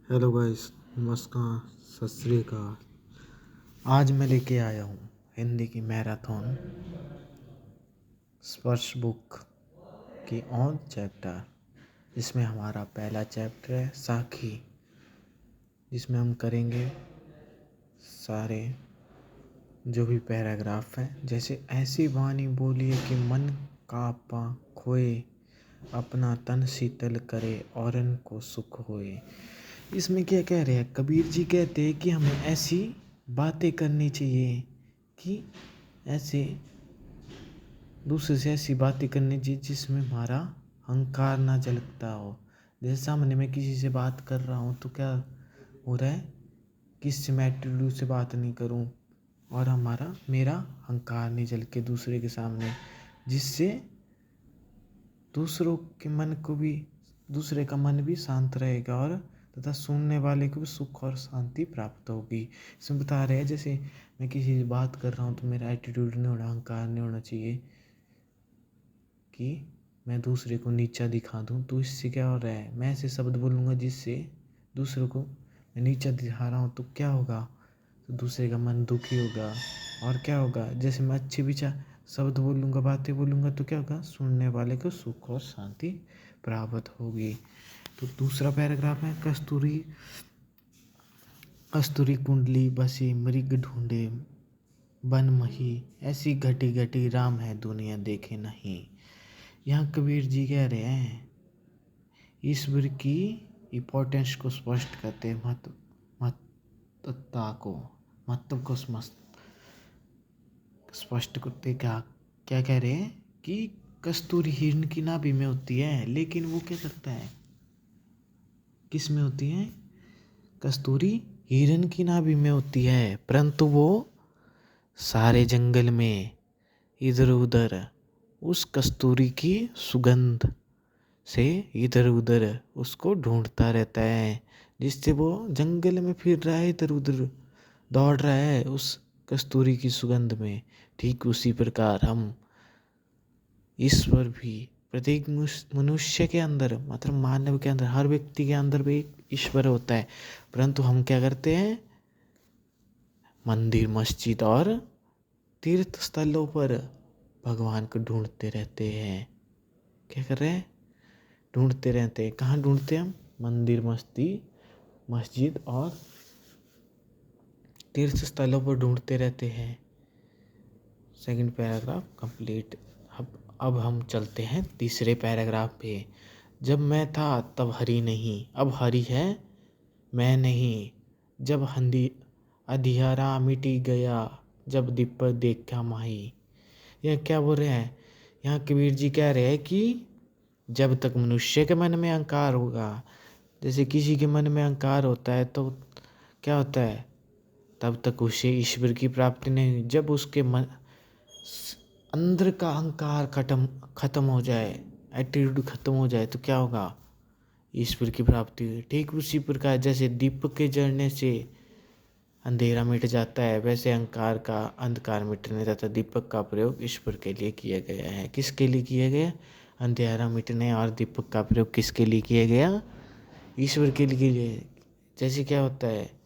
Hello guys, नमस्कार, सत श्री अकाल। आज मैं लेके आया हूँ हिंदी की मैराथन स्पर्श बुक की ऑन चैप्टर, जिसमें हमारा पहला चैप्टर है साखी, जिसमें हम करेंगे सारे जो भी पैराग्राफ हैं। जैसे ऐसी वाणी बोलिए कि मन काँपा खोए, अपना तन शीतल करे औरन को सुख होए। इसमें क्या कह रहे हैं? कबीर जी कहते हैं कि हमें ऐसी बातें करनी चाहिए कि ऐसे दूसरे से ऐसी बातें करनी चाहिए जिसमें हमारा अहंकार ना झलकता हो। जैसे सामने मैं किसी से बात कर रहा हूँ तो क्या हो रहा है, किससे मैं एटीट्यूड से बात नहीं करूँ और मेरा अहंकार नहीं झलके दूसरे के सामने, जिससे दूसरे का मन भी शांत रहेगा और तथा सुनने वाले को भी सुख और शांति प्राप्त होगी। इसमें बता रहे हैं जैसे मैं किसी से बात कर रहा हूँ तो मेरा एटीट्यूड नहीं होना, अहंकार नहीं होना चाहिए कि मैं दूसरे को नीचा दिखा दूँ। तो इससे क्या हो रहा है, मैं ऐसे शब्द बोलूँगा जिससे दूसरे को मैं नीचा दिखा रहा हूँ तो क्या होगा, तो दूसरे का मन दुखी होगा। और क्या होगा, जैसे मैं अच्छे विचार शब्द बोलूँगा, बातें बोलूँगा तो क्या होगा, सुनने वाले को सुख और शांति प्राप्त होगी। तो दूसरा पैराग्राफ है कस्तूरी कुंडली बसी मृग ढूंढे बन मही, ऐसी घटी घटी राम है दुनिया देखे नहीं। यहाँ कबीर जी कह रहे हैं ईश्वर की इम्पोर्टेंस को स्पष्ट करते हैं, महत्व को स्पष्ट करते क्या क्या कह रहे हैं कि कस्तूरी हिरण की नाभि में होती है, लेकिन वो क्या करता है, किस में होती है, कस्तूरी हिरण की नाभि में होती है, परंतु वो सारे जंगल में इधर उधर उस कस्तूरी की सुगंध से इधर उधर उसको ढूंढता रहता है, जिससे वो जंगल में फिर रहा है, इधर उधर दौड़ रहा है उस कस्तूरी की सुगंध में। ठीक उसी प्रकार हम ईश्वर भी प्रत्येक मनुष्य के अंदर, मतलब मानव के अंदर, हर व्यक्ति के अंदर भी एक ईश्वर होता है, परंतु हम क्या करते हैं, मंदिर मस्जिद और तीर्थ स्थलों पर भगवान को ढूंढते रहते हैं। क्या कर रहे हैं, ढूंढते रहते हैं। कहाँ ढूंढते हैं हम, मंदिर मस्जिद और तीर्थ स्थलों पर ढूंढते रहते हैं। Second paragraph complete. अब हम चलते हैं तीसरे पैराग्राफ पे। जब मैं था तब हरि नहीं, अब हरि है मैं नहीं। जब अंधियारा मिटी गया, जब दीपक देखा माही। यह क्या बोल रहे हैं, यहाँ कबीर जी कह रहे हैं कि जब तक मनुष्य के मन में अहंकार होगा, जैसे किसी के मन में अहंकार होता है तो क्या होता है, तब तक उसे ईश्वर की प्राप्ति नहीं। जब उसके मन अंदर का अहंकार खत्म हो जाए, एटीट्यूड खत्म हो जाए तो क्या होगा, ईश्वर की प्राप्ति हुई। ठीक उसी प्रकार जैसे दीपक के जलने से अंधेरा मिट जाता है, वैसे अहंकार का अंधकार मिटने तथा दीपक का प्रयोग ईश्वर के लिए किया गया है। किसके लिए किया गया, अंधेरा मिटने, और दीपक का प्रयोग किसके लिए किया गया, ईश्वर के लिए। जैसे क्या होता है,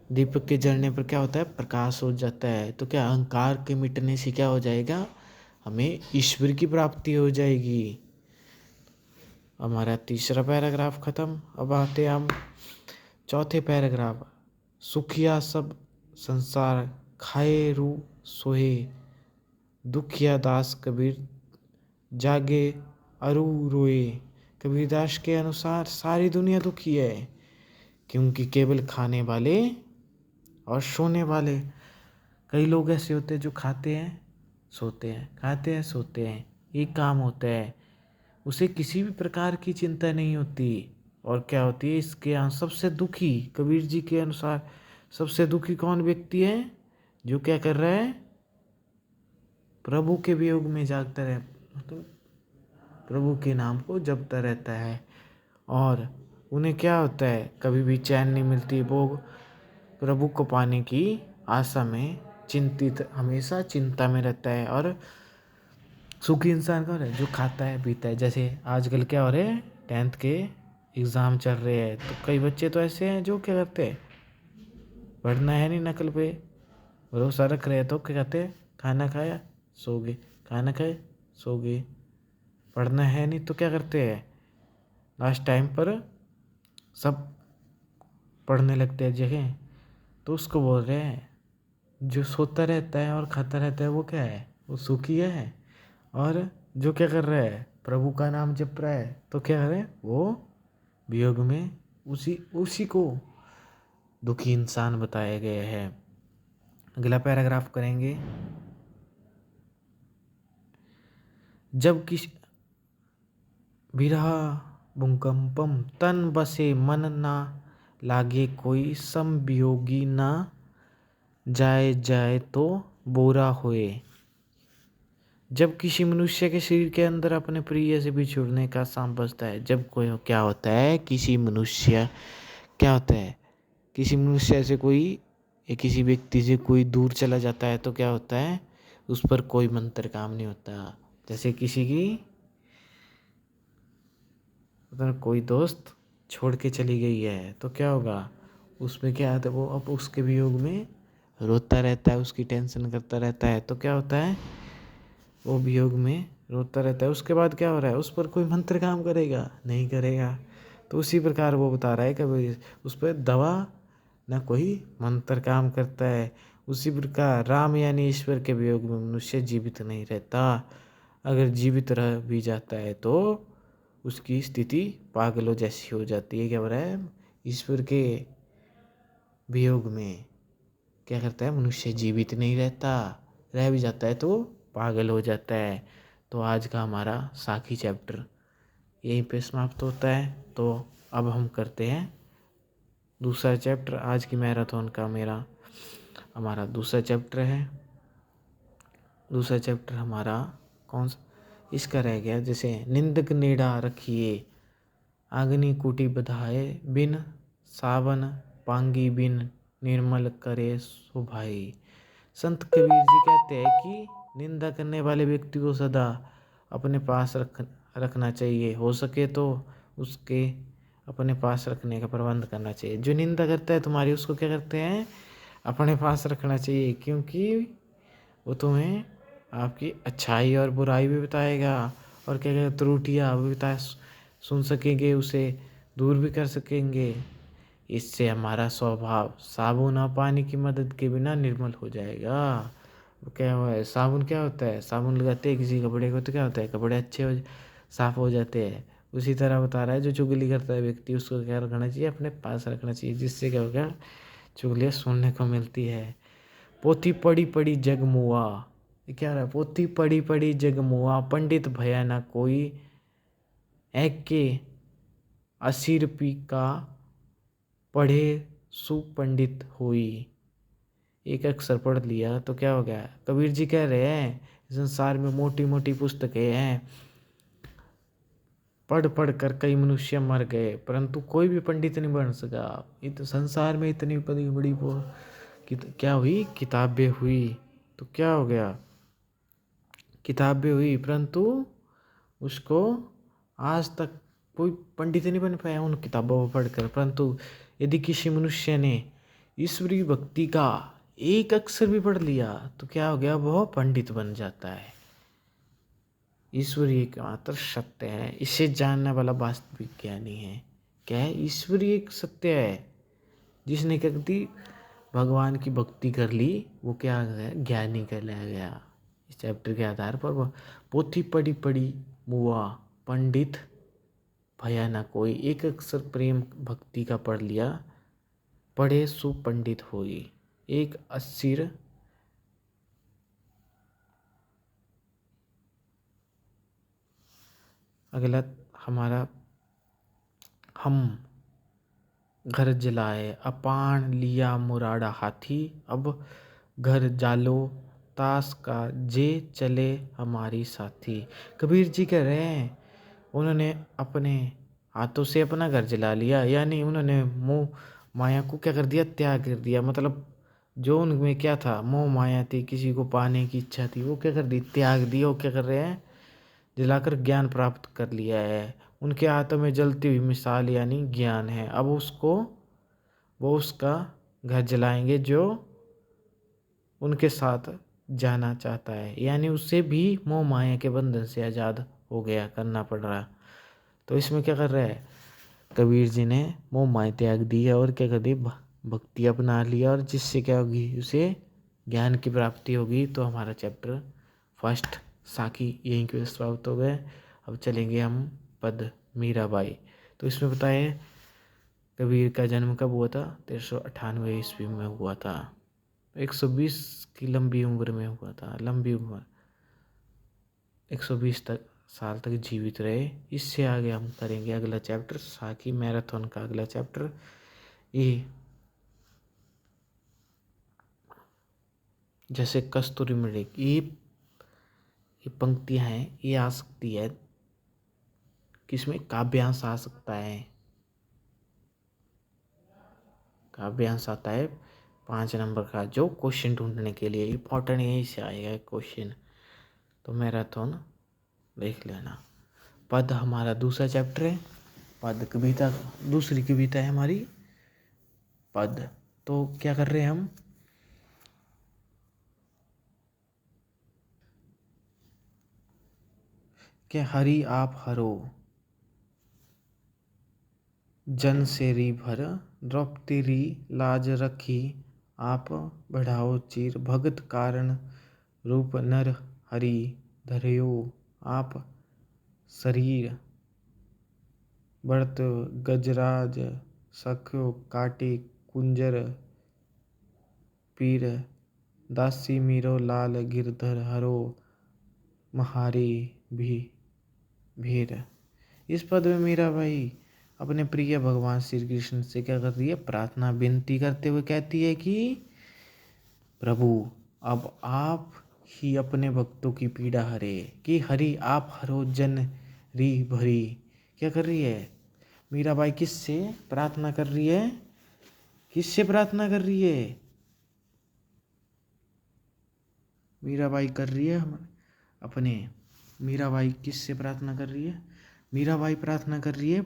दीपक के जलने पर क्या होता है, प्रकाश हो जाता है, तो क्या अहंकार के मिटने से क्या हो जाएगा, हमें ईश्वर की प्राप्ति हो जाएगी। हमारा तीसरा पैराग्राफ खत्म। अब आते हम चौथे पैराग्राफ। सुखिया सब संसार खाए रू सोहे, दुखिया दास कबीर जागे अरू रोए। कबीरदास के अनुसार सारी दुनिया दुखी है, क्योंकि केवल खाने वाले और सोने वाले, कई लोग ऐसे होते हैं जो खाते हैं सोते हैं, खाते हैं सोते हैं, एक काम होता है, उसे किसी भी प्रकार की चिंता नहीं होती। और क्या होती है, इसके यहाँ सबसे दुखी, कबीर जी के अनुसार सबसे दुखी कौन व्यक्ति है, जो क्या कर रहा है, प्रभु के वियोग में जागता रहे, मतलब प्रभु के नाम को जपता रहता है। और उन्हें क्या होता है, कभी भी चैन नहीं मिलती, वो प्रभु को पाने की आशा में चिंतित, हमेशा चिंता में रहता है। और सुखी इंसान कौन है, जो खाता है पीता है। जैसे आजकल क्या हो रहे हैं, 10th के एग्ज़ाम चल रहे हैं तो कई बच्चे तो ऐसे हैं जो क्या करते हैं, पढ़ना है नहीं, नकल पे भरोसा रख रहे हैं, तो क्या कहते हैं, खाना खाया सो गए, खाना खाए सो गए। पढ़ना है नहीं तो क्या करते हैं, लास्ट टाइम पर सब पढ़ने लगते हैं जगह। तो उसको बोल रहे हैं जो सोता रहता है और खाता रहता है वो क्या है, वो सुखी है। और जो क्या कर रहा है, प्रभु का नाम जप रहा है, तो क्या करे, वो वियोग में उसी उसी को दुखी इंसान बताया गया है। अगला पैराग्राफ करेंगे। जब किसी विरह भूकंपम तन बसे मन ना लागे, कोई समवियोगी ना जाए जाए तो बोरा होए। जब किसी मनुष्य के शरीर के अंदर अपने प्रिय से बिछुड़ने का सांप बजता है, जब कोई क्या होता है, किसी मनुष्य क्या होता है, किसी मनुष्य से कोई या किसी व्यक्ति से कोई दूर चला जाता है तो क्या होता है, उस पर कोई मंत्र काम नहीं होता। जैसे किसी की मतलब कोई दोस्त छोड़ के चली गई है तो क्या होगा, उसमें क्या होता है, वो अब उसके वियोग में रोता रहता है, उसकी टेंशन करता रहता है, तो क्या होता है, वो वियोग में रोता रहता है। उसके बाद क्या हो रहा है, उस पर कोई मंत्र काम करेगा, नहीं करेगा। तो उसी प्रकार वो बता रहा है कि भाई उस पर दवा ना कोई मंत्र काम करता है। उसी प्रकार राम यानी ईश्वर के वियोग में मनुष्य जीवित नहीं रहता। अगर जीवित रह भी जाता है तो उसकी स्थिति पागलों जैसी हो जाती है। क्या हो रहा है, ईश्वर के वियोग में क्या करता है, मनुष्य जीवित नहीं रहता, रह भी जाता है तो पागल हो जाता है। तो आज का हमारा साखी चैप्टर यहीं पे समाप्त होता है। तो अब हम करते हैं दूसरा चैप्टर। आज की मैराथन का हमारा दूसरा चैप्टर है। दूसरा चैप्टर हमारा कौन सा, इसका रह गया, जैसे निंदक नेड़ा रखिए, अग्नि कुटी बधाए, बिन सावन पांगी बिन निर्मल करे सुभाई। संत कबीर जी कहते हैं कि निंदा करने वाले व्यक्ति को सदा अपने पास रखना चाहिए, हो सके तो उसके अपने पास रखने का प्रबंध करना चाहिए। जो निंदा करता है तुम्हारी, उसको क्या करते हैं, अपने पास रखना चाहिए, क्योंकि वो तुम्हें आपकी अच्छाई और बुराई भी बताएगा, और क्या क्या त्रुटियाँ भी बता सुन सकेंगे, उसे दूर भी कर सकेंगे। इससे हमारा स्वभाव साबुन और पानी की मदद के बिना निर्मल हो जाएगा। क्या हुआ है, साबुन क्या होता है, साबुन लगाते हैं किसी कपड़े को तो क्या होता है, कपड़े अच्छे साफ हो जाते हैं। उसी तरह बता रहा है, जो चुगली करता है व्यक्ति, उसको क्या रखना चाहिए, अपने पास रखना चाहिए, जिससे क्या होगा, चुगलियाँ सुनने को मिलती है। पोथी पड़ी पड़ी जग मुआ, ये क्या रहा है, पोथी पड़ी पड़ी जग मुआ, पंडित भया ना कोई, एक के असीर पी का पढ़े सुपंडित हुई। एक अक्षर पढ़ लिया तो क्या हो गया, कबीर जी कह रहे हैं संसार में मोटी मोटी पुस्तकें हैं, पढ़ पढ़ कर कई मनुष्य मर गए, परंतु कोई भी पंडित नहीं बन सका। संसार में इतनी बड़ी बड़ी क्या हुई, किताबें हुई, तो क्या हो गया, किताबें हुई, परंतु उसको आज तक कोई पंडित नहीं बन पाया उन किताबों को पढ़कर। परंतु यदि किसी मनुष्य ने ईश्वरीय भक्ति का एक अक्षर भी पढ़ लिया तो क्या हो गया, वह पंडित बन जाता है। ईश्वरीय एकमात्र सत्य है, इसे जानने वाला वास्तविक ज्ञानी है। क्या है, ईश्वरीय एक सत्य है। जिसने क्या करती, भगवान की भक्ति कर ली, वो क्या है, ज्ञानी कहलाया गया। इस चैप्टर के आधार पर वह पोथी पढ़ी पढ़ी मुआ, पंडित भया ना कोई, एक अक्षर प्रेम भक्ति का पढ़ लिया, पढ़े सुपंडित होई। एक असीर अगला हमारा, हम घर जलाए अपान लिया मुराड़ा हाथी, अब घर जालो ताश का जे चले हमारी साथी। कबीर जी कह रहे हैं, उन्होंने अपने हाथों से अपना घर जला लिया, यानी उन्होंने मोह माया को क्या कर दिया, त्याग कर दिया। मतलब जो उनमें क्या था, मोह माया थी, किसी को पाने की इच्छा थी, वो क्या कर दी, त्याग दिया। वो क्या कर रहे हैं, जलाकर ज्ञान प्राप्त कर लिया है। उनके हाथों में जलती हुई मिसाल यानी ज्ञान है। अब वो उसका घर जलाएंगे जो उनके साथ जाना चाहता है, यानी उससे भी मोह माया के बंधन से आज़ाद हो गया करना पड़ रहा। तो इसमें क्या कर रहा है, कबीर जी ने मोह माया त्याग दी है और क्या कर दी, भक्ति अपना लिया, और जिससे क्या होगी, उसे ज्ञान की प्राप्ति होगी। तो हमारा चैप्टर फर्स्ट साखी यहीं के समाप्त हो गए। अब चलेंगे हम पद मीराबाई। तो इसमें बताए कबीर का जन्म कब हुआ था, 1398 ईस्वी में हुआ था। 120 की लंबी उम्र में हुआ था, लंबी उम्र 120 साल तक जीवित रहे। इससे आगे हम करेंगे अगला चैप्टर साखी मैराथन का अगला चैप्टर। ये जैसे कस्तूरी मृग, ये पंक्तियां हैं, ये आ सकती है किसमें, काव्यांश आ सकता है, काव्यांश आता है 5 नंबर का, जो क्वेश्चन ढूंढने के लिए इम्पोर्टेंट यहीं से आएगा क्वेश्चन। तो मैराथन देख लेना। पद हमारा दूसरा चैप्टर है, पद कविता दूसरी कविता है हमारी पद। तो क्या कर रहे हैं हम, क्या हरि आप हरो जन से री भर, द्रौपदी री लाज रखी आप बढ़ाओ चीर, भगत कारण रूप नर हरि धर्यो आप शरीर, बढ़त गजराज सख्यो काटे कुंजर पीर, दासी मीरो लाल गिरधर हरो महारी भी भीर। इस पद में मीराबाई अपने प्रिय भगवान श्री कृष्ण से क्या कर रही है, प्रार्थना विनती करते हुए कहती है कि प्रभु अब आप ही अपने भक्तों की पीड़ा हरे, कि हरि आप हरो जन री भरी। क्या कर रही है मीराबाई, किससे प्रार्थना कर रही है, किससे प्रार्थना कर रही है, मीराबाई कर रही है अपने, मीराबाई किससे प्रार्थना कर रही है, मीराबाई प्रार्थना कर रही है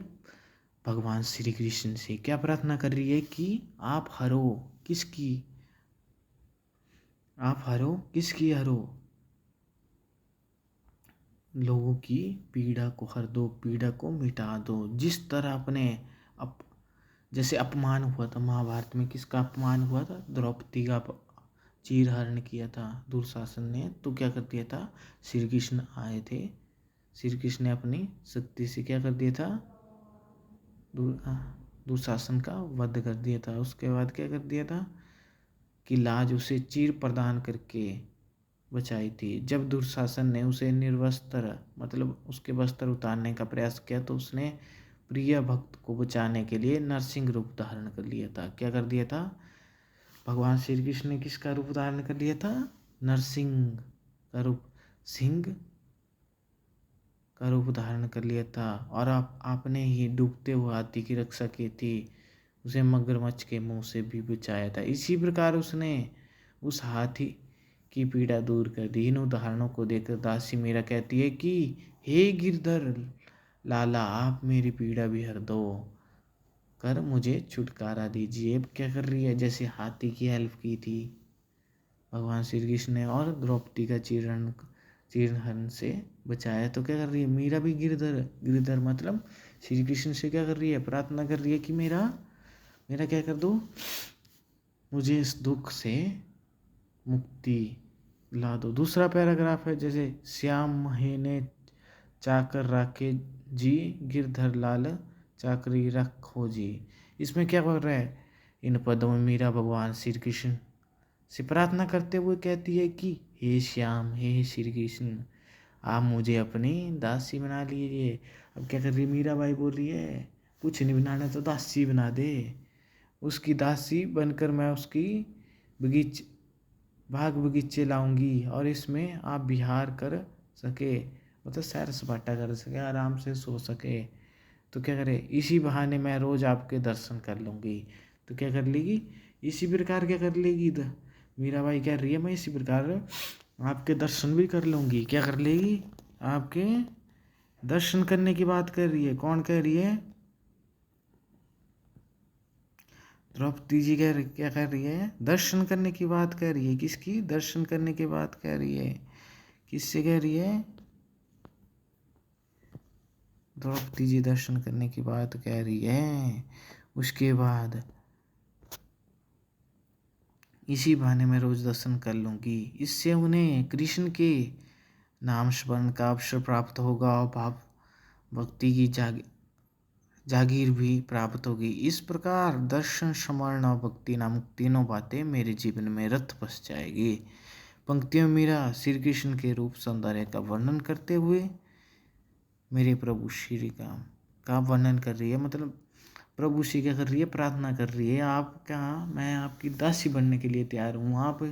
भगवान श्री कृष्ण से। क्या प्रार्थना कर रही है कि आप हरो, किसकी, आप हरो, किसकी हरो, लोगों की पीड़ा को हर दो, पीड़ा को मिटा दो। जिस तरह अपने जैसे अपमान हुआ था महाभारत में, किसका अपमान हुआ था, द्रौपदी का चीरहरण किया था दुशासन ने। तो क्या कर दिया था, श्री कृष्ण आए थे, श्री कृष्ण ने अपनी शक्ति से क्या कर दिया था, दुशासन का वध कर दिया था। उसके बाद क्या कर दिया था कि लाज उसे चीर प्रदान करके बचाई थी। जब दुशासन ने उसे निर्वस्त्र मतलब उसके वस्त्र उतारने का प्रयास किया, तो उसने प्रिय भक्त को बचाने के लिए नरसिंह रूप धारण कर लिया था। क्या कर दिया था, भगवान श्री कृष्ण ने किसका रूप धारण कर लिया था, नरसिंह का रूप, सिंह का रूप धारण कर लिया था। और आपने ही डूबते हुए हाथी की रक्षा की थी, उसे मगरमच्छ के मुंह से भी बचाया था। इसी प्रकार उसने उस हाथी की पीड़ा दूर कर दी। इन उदाहरणों को देखकर दासी मीरा कहती है कि हे गिरधर लाला, आप मेरी पीड़ा भी हर दो कर मुझे छुटकारा दीजिए। अब क्या कर रही है, जैसे हाथी की हेल्प की थी भगवान श्री कृष्ण ने और द्रौपदी का चीरहरण से बचाया, तो क्या कर रही है मीरा भी गिरधर मतलब श्री कृष्ण से क्या कर रही है, प्रार्थना कर रही है कि मेरा क्या कर दो, मुझे इस दुख से मुक्ति ला दो। दूसरा पैराग्राफ है, जैसे श्याम महीने चाकर राखे जी, गिरधर लाल चाकरी रखो जी। इसमें क्या बोल रहा है, इन पदों में मीरा भगवान श्री कृष्ण से प्रार्थना करते हुए कहती है कि हे श्याम, हे श्री कृष्ण, आप मुझे अपनी दासी बना लीजिए। अब क्या कर रही है मीराबाई, बोल रही है कुछ नहीं बनाना तो दासी बना दे, उसकी दासी बनकर मैं उसकी बाग बगीचे लाऊंगी और इसमें आप विहार कर सके, मतलब सैर सपाटा कर सके, आराम से सो सके। तो क्या करे, इसी बहाने मैं रोज आपके दर्शन कर लूँगी। तो क्या कर लेगी, इसी प्रकार क्या कर लेगी, मीराबाई कह रही है मैं इसी प्रकार आपके दर्शन भी कर लूँगी। क्या कर लेगी, आपके दर्शन करने की बात कर रही है। कौन कह रही है? द्रौपदी जी क्या कर रही है? दर्शन करने की बात कर रही है। किसकी? दर्शन करने की बात कर रही है। किससे कह रही है? द्रौपदी जी दर्शन करने की बात कह रही है। उसके बाद इसी बहाने मैं रोज दर्शन कर लूंगी, इससे उन्हें कृष्ण के नाम स्मरण का अवसर प्राप्त होगा और भाव भक्ति की जागीर भी प्राप्त होगी। इस प्रकार दर्शन, स्मरण और भक्ति नामक तीनों बातें मेरे जीवन में रथ बस जाएगी। पंक्तियों में मीरा श्री कृष्ण के रूप सौंदर्य का वर्णन करते हुए मेरे प्रभु श्री राम का वर्णन कर रही है। मतलब प्रभु श्री क्या कर रही है? प्रार्थना कर रही है, आप क्या, मैं आपकी दासी बनने के लिए तैयार हूँ, आप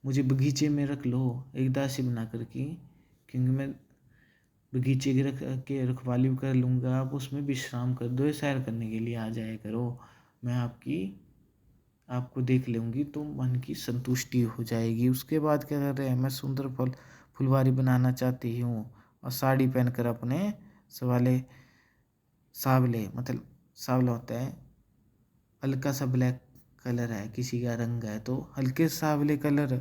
मुझे बगीचे में रख लो एक दासी बना करके, क्योंकि मैं बगीचे की रखवाली कर लूँगा, आप उसमें विश्राम कर दो, सैर करने के लिए आ जाया करो, मैं आपको देख लूँगी तो मन की संतुष्टि हो जाएगी। उसके बाद क्या कर रहे हैं? मैं सुंदर फुलवारी बनाना चाहती हूँ और साड़ी पहनकर अपने सावले मतलब सावला होता है, हल्का सा ब्लैक कलर है, किसी का रंग है तो हल्के सावले कलर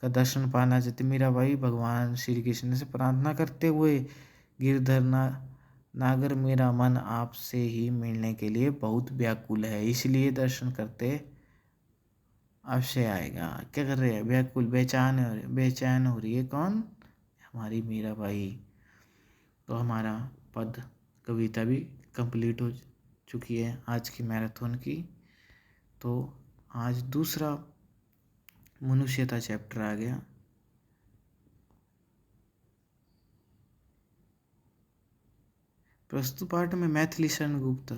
का दर्शन पाना चाहते मीरा भाई भगवान श्री कृष्ण से प्रार्थना करते हुए। गिरधर नागर, मेरा मन आपसे ही मिलने के लिए बहुत व्याकुल है, इसलिए दर्शन करते अवश्य आएगा। क्या कर रहे हैं? व्याकुल, बेचैन हो रही है। कौन? हमारी मीरा भाई। तो हमारा पद कविता भी कंप्लीट हो चुकी है आज की मैराथन की। तो आज दूसरा मनुष्यता चैप्टर आ गया। प्रस्तुत पाठ में मैथिली शरण गुप्त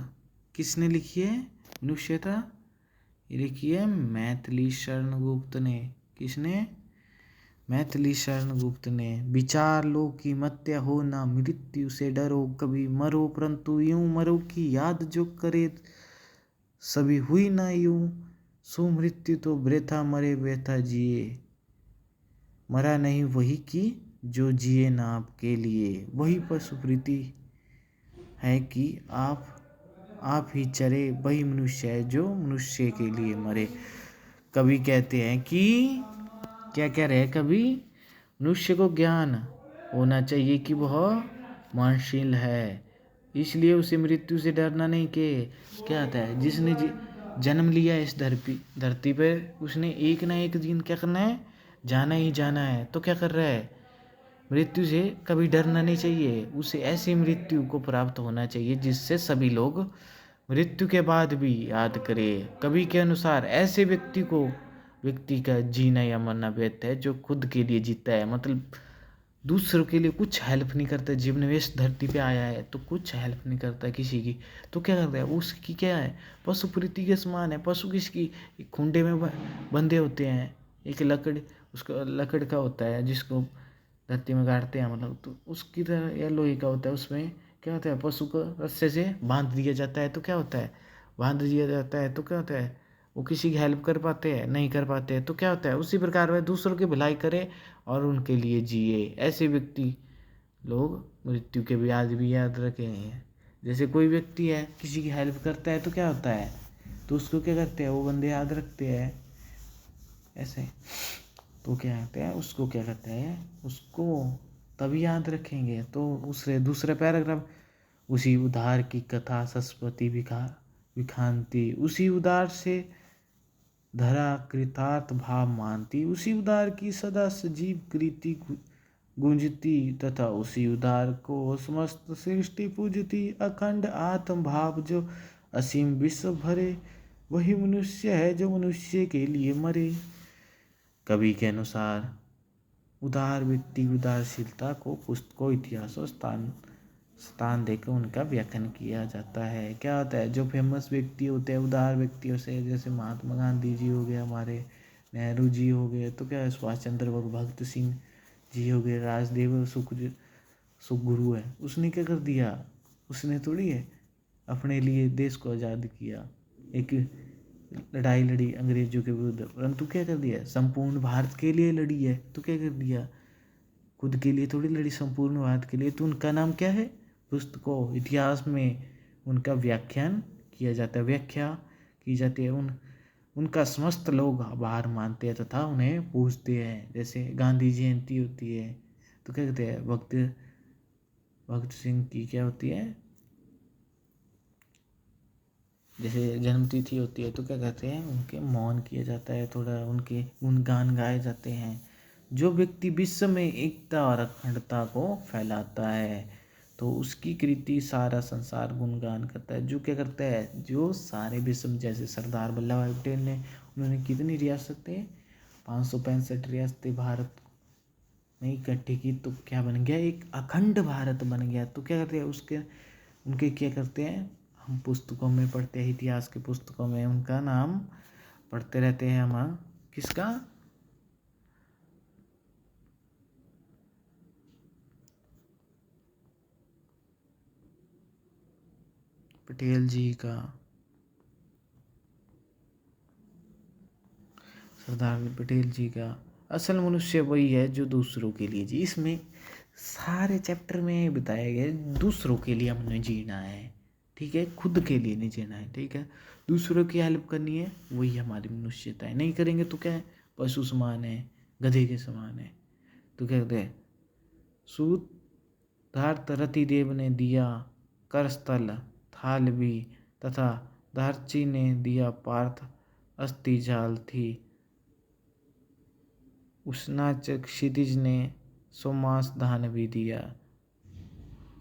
किसने लिखी है? मनुष्यता ये लिखी है मैथिली शरण गुप्त ने। किसने? मैथिली शरण गुप्त ने। विचार लो कि मत्या हो ना मृत्यु से डरो, कभी मरो परंतु यूं मरो कि याद जो करे सभी हुई ना यूं, सो मृत्यु तो वृथा मरे व्यथा जिए, मरा नहीं वही की जो जिए ना आपके लिए। वही पशु प्रीति है कि आप ही चरे, वही मनुष्य है जो मनुष्य के लिए मरे। कवि कहते हैं कि क्या कह रहे हैं कवि? मनुष्य को ज्ञान होना चाहिए कि वह मानशील है, इसलिए उसे मृत्यु से डरना नहीं। के क्या आता है? जिसने जन्म लिया इस धरती पर, उसने एक ना एक दिन क्या करना है? जाना ही जाना है। तो क्या कर रहा है? मृत्यु से कभी डरना नहीं चाहिए, उसे ऐसी मृत्यु को प्राप्त होना चाहिए जिससे सभी लोग मृत्यु के बाद भी याद करें। कवि के अनुसार ऐसे व्यक्ति का जीना या मरना व्यर्थ है जो खुद के लिए जीता है, मतलब दूसरों के लिए कुछ हेल्प नहीं करता। जीवन में इस धरती पे आया है तो कुछ हेल्प नहीं करता किसी की, तो क्या करता है? उसकी क्या है? पशु प्रीति के समान है। पशु किसकी? एक खूंटे में बंधे होते हैं, एक उसका लकड़ का होता है जिसको धरती में गाड़ते हैं, मतलब तो उसकी तरह, या लोहे का होता है, उसमें क्या होता है? पशु को रस्से से बांध दिया जाता है तो क्या होता है? बांध दिया जाता है तो क्या होता है? वो किसी की हेल्प कर पाते हैं? नहीं कर पाते हैं। तो क्या होता है? उसी प्रकार वह दूसरों की भलाई करे और उनके लिए जिए। ऐसे व्यक्ति लोग मृत्यु के भी याद रखे हैं। जैसे कोई व्यक्ति है, किसी की हेल्प करता है तो क्या होता है? तो उसको क्या करते हैं? वो बंदे याद रखते हैं ऐसे। तो क्या कहते हैं? उसको क्या कहते हैं? उसको तभी याद रखेंगे। तो दूसरे पैराग्राफ, उसी उधार की कथा सरस्वती विखानती, उसी उधार से धरा कृतार्थ भाव मानती, उसी उदार की सदा सजीव कृति गूंजती, तथा उसी उदार को समस्त सृष्टि पूजती। अखंड आत्म भाव जो असीम विश्व भरे, वही मनुष्य है जो मनुष्य के लिए मरे। कवि के अनुसार उदार व्यक्ति उदारशीलता को पुस्तकों, इतिहास और स्थान देकर उनका व्याख्यान किया जाता है। क्या होता है? जो फेमस व्यक्ति होते हैं उदार व्यक्तियों से, जैसे महात्मा गांधी जी हो गए, हमारे नेहरू जी हो गए, तो क्या है? सुभाष चंद्र भगत सिंह जी हो गए, राजदेव सुखगुरु है। उसने क्या कर दिया? उसने थोड़ी है अपने लिए देश को आज़ाद किया, एक लड़ाई लड़ी अंग्रेजों के विरुद्ध, परंतु क्या कर दिया? संपूर्ण भारत के लिए लड़ी है। तो क्या कर दिया? खुद के लिए थोड़ी लड़ी, संपूर्णवाद के लिए। तो उनका नाम क्या है? पुस्तकों। इतिहास में उनका व्याख्यान किया जाता है, व्याख्या की जाती है। उनका समस्त लोग आभार मानते हैं तथा उन्हें पूजते हैं। जैसे गांधी जयंती होती है तो क्या कहते हैं? भगत सिंह की क्या होती है? जैसे जन्मतिथि होती है तो क्या कहते हैं? उनके मौन किया जाता है, थोड़ा उनके गुणगान गाए जाते हैं। जो व्यक्ति विश्व में एकता और अखंडता को फैलाता है तो उसकी कृति सारा संसार गुणगान करता है। जो क्या करता है? जो सारे विश्व में, जैसे सरदार वल्लभ भाई पटेल ने, उन्होंने कितनी रियासतें, 565 रियासतें भारत में इकट्ठी की तो क्या बन गया? एक अखंड भारत बन गया। तो क्या करते हैं? उनके क्या करते हैं? हम पुस्तकों में पढ़ते हैं, इतिहास के पुस्तकों में उनका नाम पढ़ते रहते हैं हम। किसका? पटेल जी का, सरदार पटेल जी का। असल मनुष्य वही है जो दूसरों के लिए जी। इसमें सारे चैप्टर में बताया गया है दूसरों के लिए हमने जीना है, ठीक है? खुद के लिए नहीं जीना है, ठीक है? दूसरों की हेल्प करनी है, वही हमारी मनुष्यता है। नहीं करेंगे तो क्या है? पशु समान है, गधे के समान है। तो क्या कहते हैं? सूत रति देव ने दिया करस्थल थालवी तथा धारची ने दिया पार्थ अस्थि जाल थी। उष्णाचल क्षितिज ने सोमास दान भी दिया।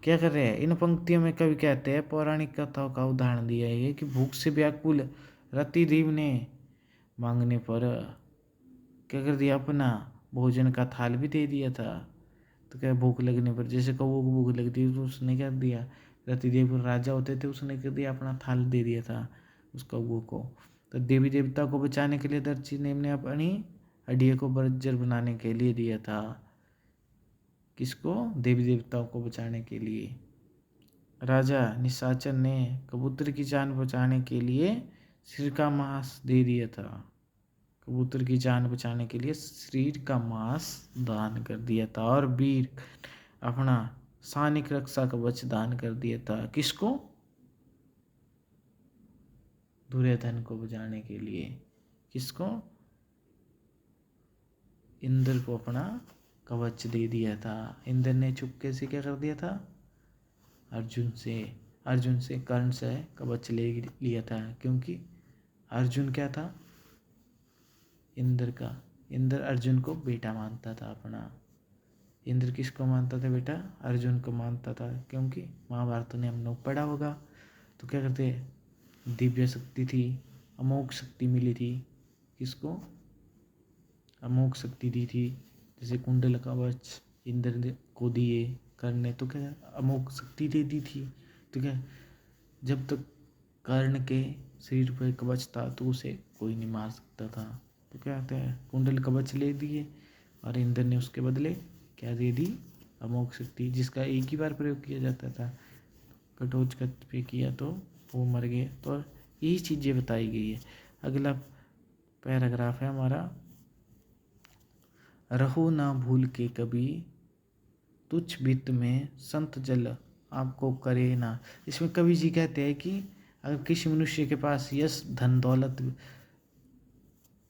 क्या कर रहे हैं? इन पंक्तियों में कवि कहते हैं पौराणिक कथाओं का उदाहरण दिया है कि भूख से व्याकुल रतिदेव ने मांगने पर क्या कर दिया? अपना भोजन का थाल भी दे दिया था। तो क्या भूख लगने पर, जैसे कौओं को भूख लगती है तो उसने क्या दिया? रतिदेव राजा होते थे, उसने कर दिया, अपना थाल दे दिया था उस कौओं को। तो देवी देवता को बचाने के लिए दर्शी ने अपनी हड्डियों को बर्जर बनाने के लिए दिया था। किसको? देवी देवताओं को बचाने के लिए। राजा निशाचर ने कबूतर की जान बचाने के लिए सिर का मांस दे दिया था। कबूतर की जान बचाने के लिए शरीर का मांस दान कर दिया था। और वीर अपना सैनिक रक्षा कवच दान कर दिया था। किसको? दुर्योधन को बचाने के लिए। किसको? इंद्र को अपना कवच दे दिया था। इंद्र ने चुपके से क्या कर दिया था? अर्जुन से कर्ण से कवच ले लिया था। क्योंकि अर्जुन क्या था? इंद्र अर्जुन को बेटा मानता था अपना। इंद्र किसको मानता था बेटा? अर्जुन को मानता था। क्योंकि महाभारत ने हम लोग पढ़ा होगा। तो क्या करते? दिव्य शक्ति थी, अमोघ शक्ति मिली थी। किसको? अमोघ शक्ति दी थी। जैसे कुंडल कवच इंद्र को दिए कर्ण ने, तो क्या अमोघ शक्ति दे दी थी। तो क्या जब तक कर्ण के शरीर पर कवच था तो उसे कोई नहीं मार सकता था। तो क्या कहते हैं? कुंडल कवच ले दिए और इंद्र ने उसके बदले क्या दे दी? अमोघ शक्ति, जिसका एक ही बार प्रयोग किया जाता था। घटोत्कच पे किया तो वो मर गए। तो यही चीज़ें बताई गई है। अगला पैराग्राफ है हमारा, रहो ना भूल के कभी तुच्छ वित्त में संत जल आपको करे ना। इसमें कवि जी कहते हैं कि अगर किसी मनुष्य के पास यश धन दौलत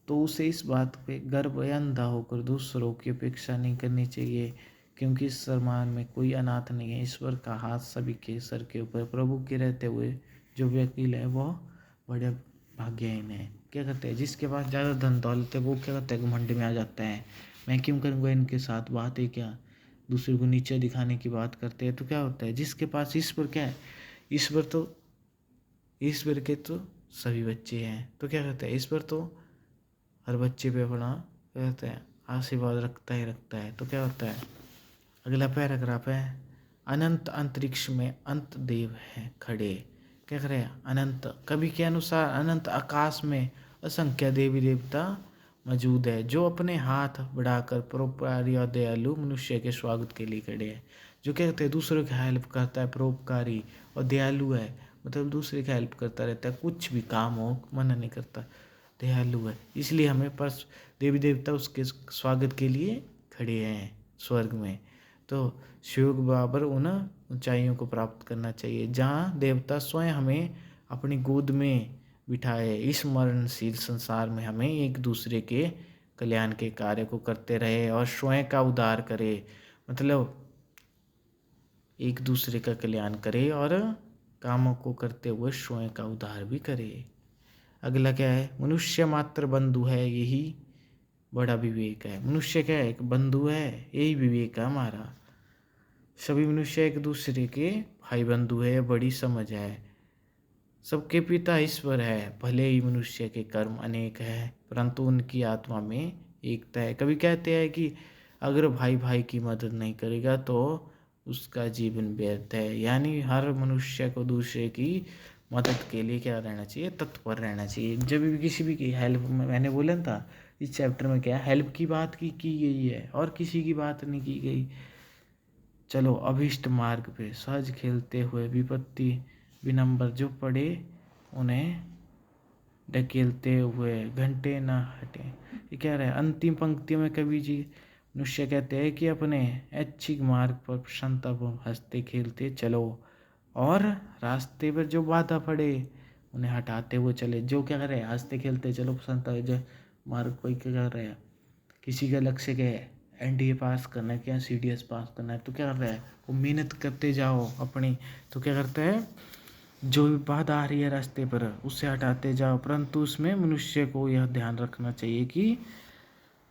तो उसे इस बात पे गर्व या अंधा होकर दूसरों की अपेक्षा नहीं करनी चाहिए, क्योंकि इस सम्मान में कोई अनाथ नहीं है। ईश्वर का हाथ सभी के सर के ऊपर। प्रभु के रहते हुए जो वकील है वह बड़े भाग्यहीन है। क्या करते हैं? जिसके पास ज़्यादा धन दौलत है वो क्या करता है? घमंड में आ जाता है। मैं क्यों करूँगा इनके साथ बात है क्या? दूसरे को नीचे दिखाने की बात करते हैं। तो क्या होता है? जिसके पास ईश्वर क्या है? ईश्वर के तो सभी बच्चे हैं। तो क्या कहते हैं? ईश्वर तो हर बच्चे पे अपना क्या कहते हैं? आशीर्वाद रखता है। तो क्या होता है? अगला पैराग्राफ है, अनंत अंतरिक्ष में अंत देव हैं खड़े। क्या कर रहे हैं? अनंत, कवि के अनुसार अनंत आकाश में असंख्य देवी देवता मौजूद है जो अपने हाथ बढ़ाकर परोपकारी और दयालु मनुष्य के स्वागत के लिए खड़े हैं। जो क्या कहते हैं? दूसरों की हेल्प करता है, परोपकारी और दयालु है। मतलब दूसरे की हेल्प करता रहता है, कुछ भी काम हो मना नहीं करता, दयालु है। इसलिए हमें पर देवी देवता उसके स्वागत के लिए खड़े हैं। स्वर्ग में। तो शिवयोग बराबर उन ऊंचाइयों को प्राप्त करना चाहिए जहाँ देवता स्वयं हमें अपनी गोद में बिठाए। इस मरणशील संसार में हमें एक दूसरे के कल्याण के कार्य को करते रहे और स्वयं का उद्धार करे, मतलब एक दूसरे का कल्याण करे और कामों को करते हुए स्वयं का उद्धार भी करे। अगला क्या है, मनुष्य मात्र बंधु है, यही बड़ा विवेक है। मनुष्य क्या है, एक बंधु है, यही विवेक है हमारा। सभी मनुष्य एक दूसरे के भाई बंधु है, बड़ी समझ है। सबके पिता ईश्वर है, भले ही मनुष्य के कर्म अनेक है परंतु उनकी आत्मा में एकता है। कभी कहते हैं कि अगर भाई भाई की मदद नहीं करेगा तो उसका जीवन व्यर्थ है, यानी हर मनुष्य को दूसरे की मदद के लिए क्या रहना चाहिए, तत्पर रहना चाहिए। जब भी किसी भी की हेल्प, मैंने बोला था इस चैप्टर में क्या हेल्प की बात की गई है और किसी की बात नहीं की गई। चलो, अभीष्ट मार्ग पे सहज खेलते हुए विपत्ति विनम्र जो पड़े उन्हें ढकेलते हुए घंटे न हटे। ये क्या रहा है, अंतिम पंक्तियों में कवि जी मनुष्य कहते हैं कि अपने ऐच्छिक मार्ग पर प्रसन्नतापूर्वक हंसते खेलते चलो और रास्ते पर जो बाधा पड़े उन्हें हटाते हुए चले। जो क्या कर रहे हैं, हंसते खेलते चलो, प्रसन्नता जो मार्ग कोई क्या कर रहे हैं, किसी का लक्ष्य क्या है, एनडीए पास करना है, क्या सीडीएस पास करना है, तो क्या कर रहा है वो मेहनत करते जाओ अपनी। तो क्या करता है, जो भी बाधा आ रही है रास्ते पर उससे हटाते जाओ, परंतु उसमें मनुष्य को यह ध्यान रखना चाहिए कि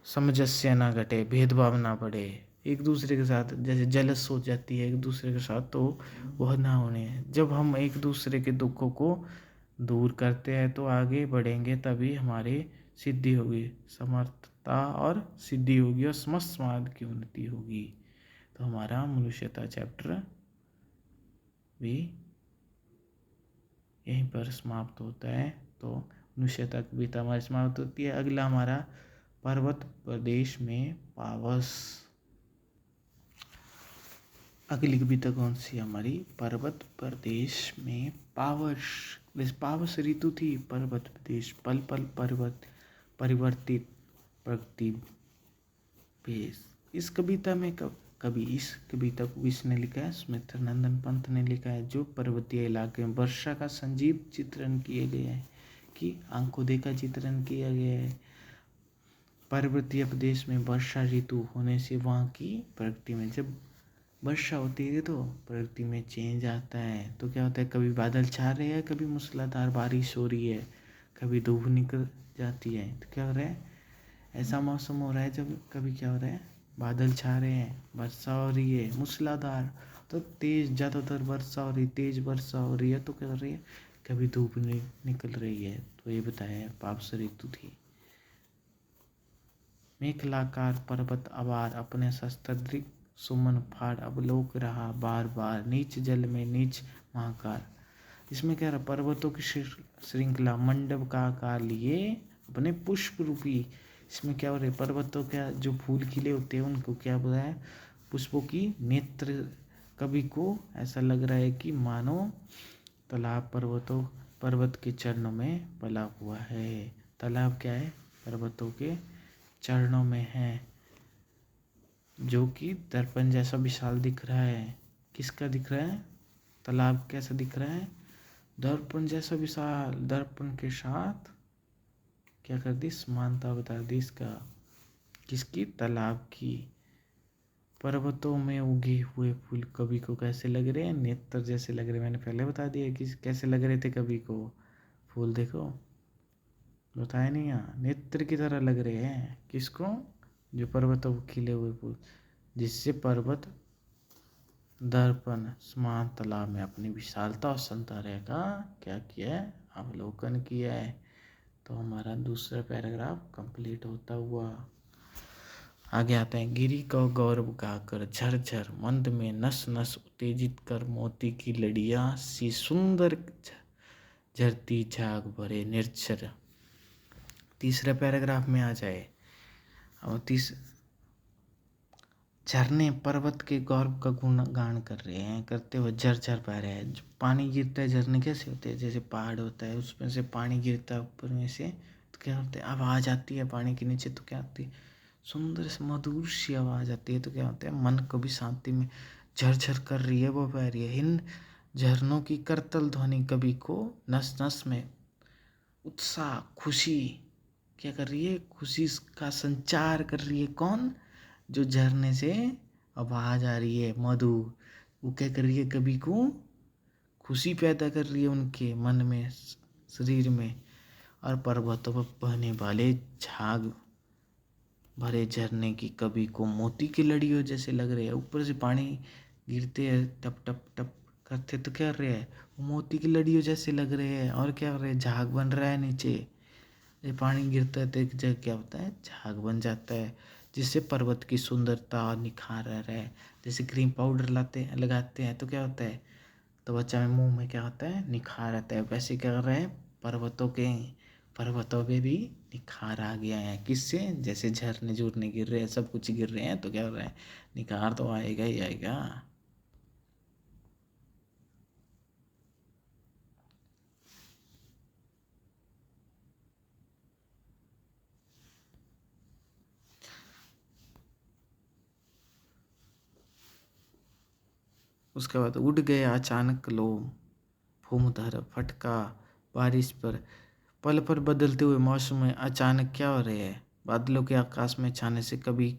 सामंजस्य ना घटे, भेदभाव ना बढ़े एक दूसरे के साथ। जैसे जलस हो जाती है एक दूसरे के साथ, तो वह ना होने। जब हम एक दूसरे के दुखों को दूर करते हैं तो आगे बढ़ेंगे, तभी हमारी सिद्धि होगी, समर्थता और सिद्धि होगी और समस्त समाज की उन्नति होगी। तो हमारा मनुष्यता चैप्टर भी यहीं पर समाप्त होता है। तो मनुष्यता कविता हमारी समाप्त होती है। अगला हमारा पर्वत प्रदेश में पावस। अगली कविता कौन सी हमारी, पर्वत प्रदेश में पावस। पावस ऋतु थी, पर्वत प्रदेश पल पल पर्वत परिवर्तित प्रगति भेष। इस कविता में कभी इस कविता को किसने लिखा है, सुमित्रा नंदन पंत ने लिखा है, जो पर्वतीय इलाके में वर्षा का संजीव चित्रण किए गए हैं, कि आंखों देखा चित्रण किया गया है। पर्वतीय प्रदेश में वर्षा ऋतु होने से वहाँ की प्रकृति में जब वर्षा होती है तो प्रकृति में चेंज आता है। तो क्या होता है, कभी बादल छा रहे हैं, कभी मूसलाधार बारिश हो रही है, कभी धूप निकल जाती है। तो क्या हो रहा है, ऐसा मौसम हो रहा है जब कभी क्या हो रहा है, बादल छा रहे हैं, वर्षा हो रही है मूसलाधार, तो तेज ज़्यादातर वर्षा हो रही, तेज वर्षा हो रही है, तो क्या कर रही है, कभी धूप निकल रही है। तो ये बताया है पावस ऋतु थी। मेखलाकार पर्वत आभार अपने शस्त्रदृक सुमन फाड़ अवलोक रहा बार बार नीच जल में नीच महाकार। इसमें क्या रहा, पर्वतों की श्रृंखला मंडप का आकार लिए अपने पुष्प रूपी। इसमें क्या हो रहा है, पर्वतों का जो फूल खिले होते हैं उनको क्या बोला है, पुष्पों की नेत्र। कवि को ऐसा लग रहा है कि मानो तालाब पर्वत के चरणों में पला हुआ है। तालाब क्या है, पर्वतों के चरणों में है, जो कि दर्पण जैसा विशाल दिख रहा है। किसका दिख रहा है, तालाब कैसा दिख रहा है, दर्पण जैसा विशाल। दर्पण के साथ क्या कर दी, समानता बता दी इसका, किसकी, तालाब की। पर्वतों में उगे हुए फूल कवि को कैसे लग रहे हैं, नेत्र जैसे लग रहे हैं। मैंने पहले बता दिया कि कैसे लग रहे थे कवि को, फूल देखो बताया नहीं, यहाँ नेत्र की तरह लग रहे हैं। किसको, जो पर्वतों को खिले हुए फूल, जिससे पर्वत दर्पण समान तालाब में अपनी विशालता और सौंदर्य का क्या किया है, अवलोकन किया है। तो हमारा दूसरा पैराग्राफ कंप्लीट होता हुआ आगे आते हैं। गिरी को गौरव गाकर झरझर मंद में नस नस उत्तेजित कर मोती की लड़ियां सी सुंदर झरती झाग भरे निर्झर। तीसरे पैराग्राफ में आ जाए, और झरने पर्वत के गौरव का गुणगान कर रहे हैं, करते हुए झरझर बह रहे हैं। जो पानी गिरता है, झरने कैसे होते हैं, जैसे पहाड़ होता है उसमें से पानी गिरता है ऊपर में से, तो क्या होता है, आवाज़ आती है पानी के नीचे, तो क्या आती है, सुंदर से मधुर सी आवाज़ आती है तो क्या होता है, मन को भी शांति में झरझर कर रही है वो बह रही है। इन झरनों की करतल ध्वनि कवि को नस नस में उत्साह खुशी क्या कर रही है, खुशी का संचार कर रही है। कौन? जो झरने से आवाज़ आ रही है मधुर, वो क्या कर रही है, कवि को खुशी पैदा कर रही है उनके मन में शरीर में। और पर्वतों पर बहने वाले झाग भरे झरने की कवि को मोती की लड़ियों जैसे लग रहे हैं। ऊपर से पानी गिरते हैं टप टप टप करते तो क्या कर रहे हैं, वो मोती की लड़ियों जैसे लग रहे हैं। और क्या कर रहे हैं, झाग बन रहा है नीचे। ये पानी गिरता है तो एक जगह क्या होता है, झाग बन जाता है, जिससे पर्वत की सुंदरता और निखार आ रहा है। जैसे क्रीम पाउडर लगाते हैं तो क्या होता है, त्वचा में मुंह में क्या होता है, निखार आता है। वैसे क्या कर रहे हैं, पर्वतों पे भी निखार आ गया है। किससे? जैसे झरने झुरने गिर रहे हैं, सब कुछ गिर रहे हैं तो क्या हो रहा है, निखार तो आएगा ही आएगा। उसके बाद उड़ गया अचानक लोम, फूमधर फटका बारिश पर। पल पर बदलते हुए मौसम में अचानक क्या हो रहे हैं, बादलों के आकाश में छाने से कभी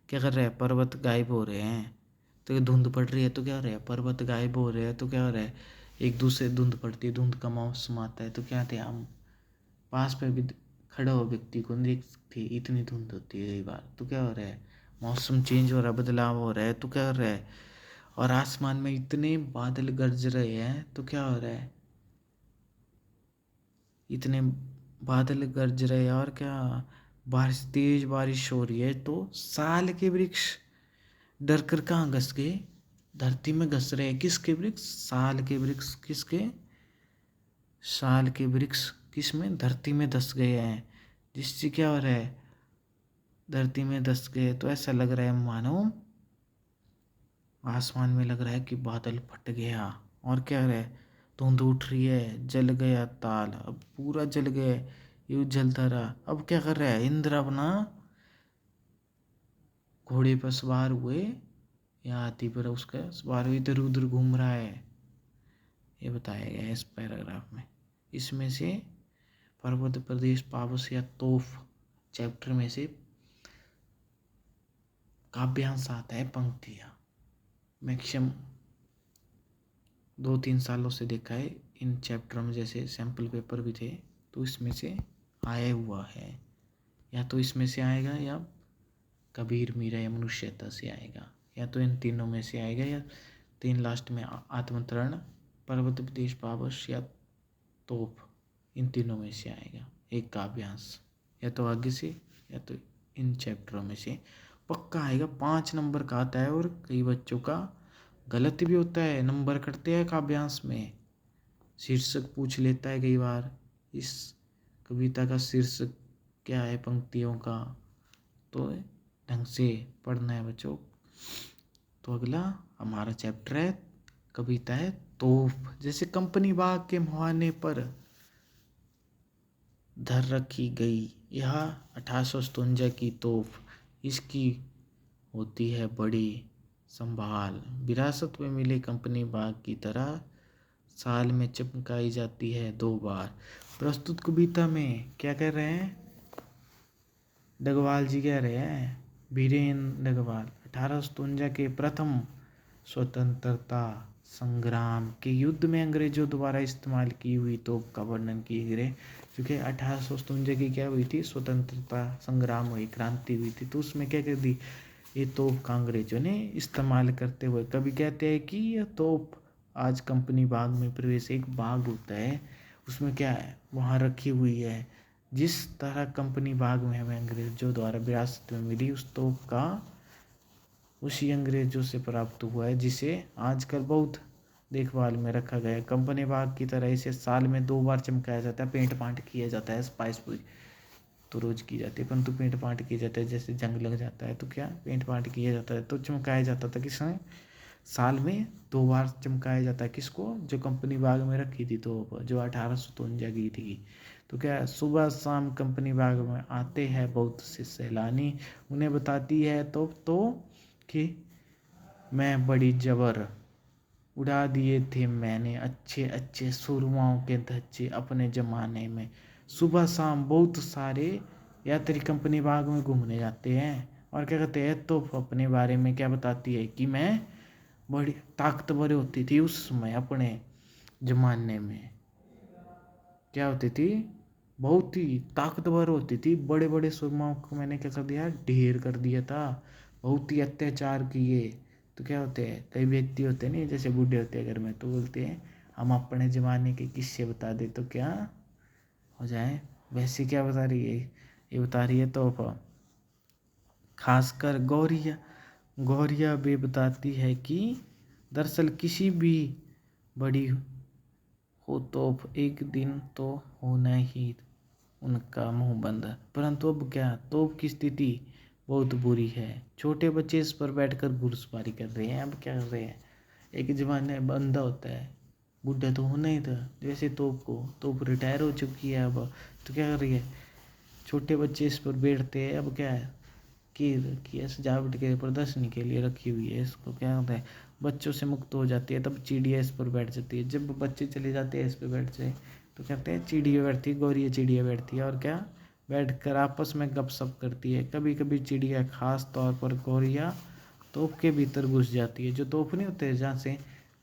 क्या कर रहे हैं, पर्वत गायब हो रहे हैं। तो धुंध पड़ रही है तो क्या हो रहा है, पर्वत गायब हो रहे हैं तो क्या हो रहा है, एक दूसरे धुंध पड़ती है, धुंध का मौसम आता है तो क्या होता है, हम पास पे भी खड़ा हुआ व्यक्ति को नहीं देख सकते, इतनी धुंध होती है कई बार। तो क्या हो रहा है, मौसम चेंज हो रहा है, बदलाव हो रहा है तो क्या हो रहा है। और आसमान में इतने बादल गरज रहे हैं तो क्या हो रहा है, इतने बादल गरज रहे हैं और क्या, बारिश तेज बारिश हो रही है। तो साल के वृक्ष डर कर कहाँ घस गए, धरती में घस रहे हैं। किसके वृक्ष, साल के वृक्ष। किसके, साल के वृक्ष किस में, धरती में धस गए हैं। जिससे क्या हो रहा है, धरती में धस गए तो ऐसा लग रहा है मानो आसमान में लग रहा है कि बादल फट गया। और क्या है, धुंध उठ रही है, जल गया ताल, अब पूरा जल गया, यूं जलता रहा। अब क्या कर रहा है, इंद्र अपना घोड़े पर सवार हुए या हाथी पर उसका सवार हुए, इधर उधर घूम रहा है। ये बताया गया है इस पैराग्राफ में। इसमें से पर्वत प्रदेश पावस या तोफ चैप्टर में से काव्यांश आता है, पंक्तियाँ। मैक्सिमम 2-3 सालों से देखा है इन चैप्टरों में, जैसे सैम्पल पेपर भी थे तो इसमें से आया हुआ है। या तो इसमें से आएगा, या कबीर मीरा या मनुष्यता से आएगा, या तो इन तीनों में से आएगा, या 3 लास्ट में आत्मतरण, पर्वत प्रदेश पावस या तोप, इन तीनों में से आएगा एक काव्यांश। या तो आगे से या तो इन चैप्टरों में से पक्का आएगा। 5 नंबर का आता है और कई बच्चों का गलत भी होता है, नंबर कटते हैं काव्यांश में। शीर्षक पूछ लेता है कई बार, इस कविता का शीर्षक क्या है पंक्तियों का, तो ढंग से पढ़ना है बच्चों। तो अगला हमारा चैप्टर है, कविता है तोफ। जैसे कंपनी बाग के मुहाने पर धर रखी गई यह 1857 की तोफ, इसकी होती है बड़ी संभाल, विरासत में मिले कंपनी बाग की तरह साल में चमकाई जाती है 2 बार। प्रस्तुत कविता में क्या कह रहे हैं, डगवाल जी कह रहे हैं, बीरेन डगवाल 1857 के प्रथम स्वतंत्रता संग्राम के युद्ध में अंग्रेजों द्वारा इस्तेमाल की हुई तोप का वर्णन किए गए। क्योंकि 1857 की क्या हुई थी, स्वतंत्रता संग्राम हुई, क्रांति हुई थी, तो उसमें क्या कर दी, ये तोप का अंग्रेजों ने इस्तेमाल करते हुए। कभी कहते हैं कि यह तोप आज कंपनी बाग में प्रवेश, एक बाग होता है उसमें क्या है, वहाँ रखी हुई है। जिस तरह कंपनी बाग में हमें अंग्रेजों द्वारा विरासत में मिली, उस तोप का उसी अंग्रेजों से प्राप्त हुआ है, जिसे आजकल बहुत देखभाल में रखा गया है। कंपनी बाग की तरह इसे साल में 2 बार चमकाया जाता है, पेंट पांट किया जाता है, स्पाइस तो रोज़ की जाती है, परंतु पेंट पांट किया जाता है। जैसे जंग लग जाता है तो क्या पेंट पांट किया जाता है, तो चमकाया जाता था किसमें, साल में 2 बार चमकाया जाता है। किसको? जो कंपनी बाग में रखी थी तोप, जो 1853 की थी। तो क्या सुबह शाम कंपनी बाग में आते हैं बहुत से सैलानी, उन्हें बताती है तोप तो कि मैं बड़ी जबर उड़ा दिए थे मैंने अच्छे अच्छे सुरमाओं के धज्जे अपने ज़माने में। सुबह शाम बहुत सारे यात्री कंपनी बाग में घूमने जाते हैं और क्या कहते हैं, तो अपने बारे में क्या बताती है कि मैं बड़ी ताकतवर होती थी उस समय अपने ज़माने में। क्या होती थी? बहुत ही ताकतवर होती थी। बड़े बड़े सुरमाओं को मैंने क्या कर दिया? ढेर कर दिया था। बहुत ही अत्याचार किए। तो क्या होते हैं, कई व्यक्ति होते हैं नहीं, जैसे बूढ़े होते हैं घर में, तो बोलते हैं हम अपने ज़माने के किस्से बता दे तो क्या हो जाए। वैसे क्या बता रही है? ये बता रही है तो खासकर गौरिया गौरिया भी बताती है कि दरअसल किसी भी बड़ी हो तो एक दिन तो होना ही उनका मुंह बंद। परंतु अब क्या, तोप की स्थिति बहुत बुरी है। छोटे बच्चे इस पर बैठकर घुड़सवारी कर रहे हैं। अब क्या कर रहे हैं, एक जमाने में बंदा होता है, बूढ़ा तो होना ही था, जैसे तोप रिटायर हो चुकी है अब, तो क्या कर रही है, छोटे बच्चे इस पर बैठते हैं। अब क्या है कि सजावट के प्रदर्शनी के लिए रखी हुई है, इसको क्या होता है, बच्चों से मुक्त हो जाती है, तब चिड़िया इस पर बैठ जाती है। जब बच्चे चले जाते हैं इस पर बैठ जाए तो कहते हैं चिड़िया बैठती है, गौरिया चिड़िया बैठती है और क्या बैठकर आपस में गपशप करती है। कभी कभी चिड़िया, खास तौर पर गौरिया, तोप के भीतर घुस जाती है। जो तोप नहीं होते जहाँ से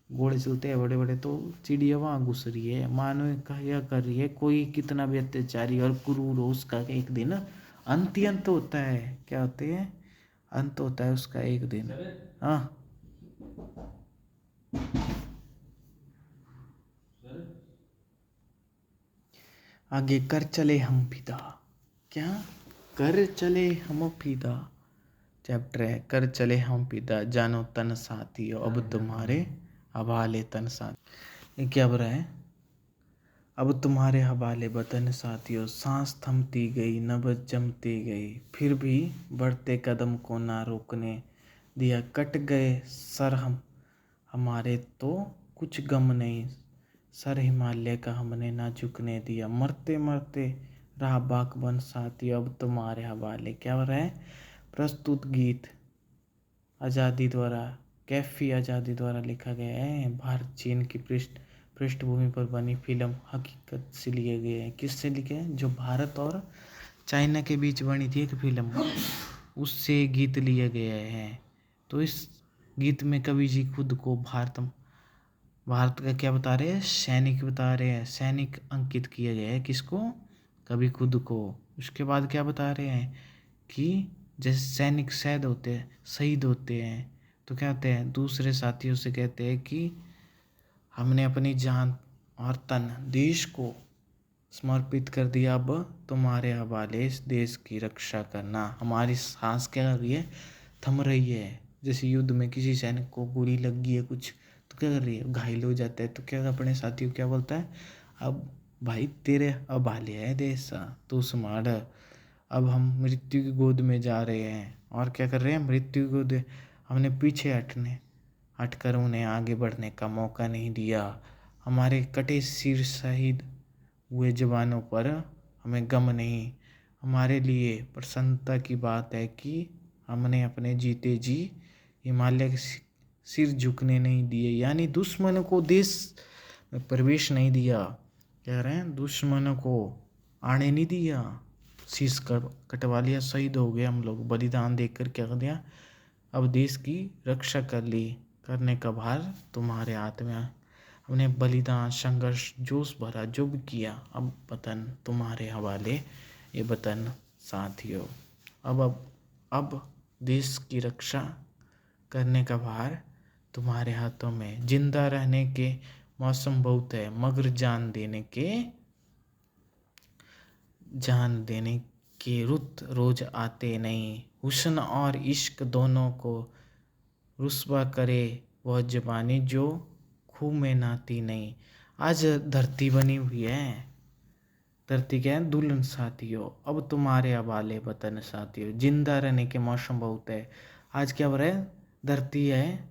घोड़े चलते हैं बड़े बड़े, तो चिड़िया वहाँ घुस रही है, मानो यह कर रही है कोई कितना भी अत्याचारी और क्रूर हो उसका एक दिन अंत होता है। क्या होते हैं? अंत होता है उसका एक दिन। हाँ, आगे कर चले हम फिदा। क्या? कर चले हम फिदा चैप्टर है। कर चले हम फिदा, जानो तन साथियों अब तुम्हारे हवाले तन साथी। ये क्या बुरा है? अब तुम्हारे हवाले वतन साथियों, सांस थमती गई, नब्ज जमती गई, फिर भी बढ़ते कदम को ना रोकने दिया। कट गए सर हमारे तो कुछ गम नहीं, सर हिमालय का हमने ना झुकने दिया। मरते मरते रहा बाकबन साथियों, अब तुम्हारे हवाले। क्या हो रहा है? प्रस्तुत गीत आज़ादी द्वारा, कैफी आज़ादी द्वारा लिखा गया है। भारत चीन की पृष्ठभूमि पर बनी फिल्म हकीकत से लिए गए हैं। किससे लिखे हैं? जो भारत और चाइना के बीच बनी थी एक फिल्म, उससे गीत लिए गए हैं। तो इस गीत में कवि जी खुद को भारत का क्या बता रहे हैं? सैनिक बता रहे हैं। सैनिक अंकित किया गया है किसको? कवि खुद को। उसके बाद क्या बता रहे हैं कि जैसे सैनिक शहीद होते हैं, तो क्या होते हैं, दूसरे साथियों से कहते हैं कि हमने अपनी जान और तन देश को समर्पित कर दिया, अब तुम्हारे हवाले इस देश की रक्षा करना। हमारी सांस क्या कर रही है? थम रही है। जैसे युद्ध में किसी सैनिक को गोली लग गई है कुछ, तो क्या कर रही है, घायल हो जाता है, तो क्या अपने साथियों क्या बोलता है, अब भाई तेरे हवाले है देश, तू संभाल, अब हम मृत्यु की गोद में जा रहे हैं। और क्या कर रहे हैं? मृत्यु की गोद, हमने पीछे हटकर उन्हें आगे बढ़ने का मौका नहीं दिया। हमारे कटे सिर शहीद हुए जवानों पर हमें गम नहीं। हमारे लिए प्रसन्नता की बात है कि हमने अपने जीते जी हिमालय के सिर झुकने नहीं दिए, यानी दुश्मनों को देश में प्रवेश नहीं दिया। कह रहे हैं दुश्मनों को आने नहीं दिया, शीश कटवा लिया, शहीद हो गए हम लोग, बलिदान देकर क्या कर दिया, अब देश की रक्षा कर ली, करने का भार तुम्हारे हाथ में। हमने बलिदान, संघर्ष, जोश भरा जो भी किया, अब वतन तुम्हारे हवाले, ये वतन साथियों। अब देश की रक्षा करने का भार तुम्हारे हाथों में। जिंदा रहने के मौसम बहुत है, मगर जान देने के रुत रोज आते नहीं। हुस्न और इश्क दोनों को रुस्वा करे वह जवानी जो खूह में नहाती नहीं। आज धरती बनी हुई है, धरती क्या है? दुल्हन साथियों, अब तुम्हारे हवाले वतन साथियों। जिंदा रहने के मौसम बहुत है। आज क्या हो रहा है? धरती है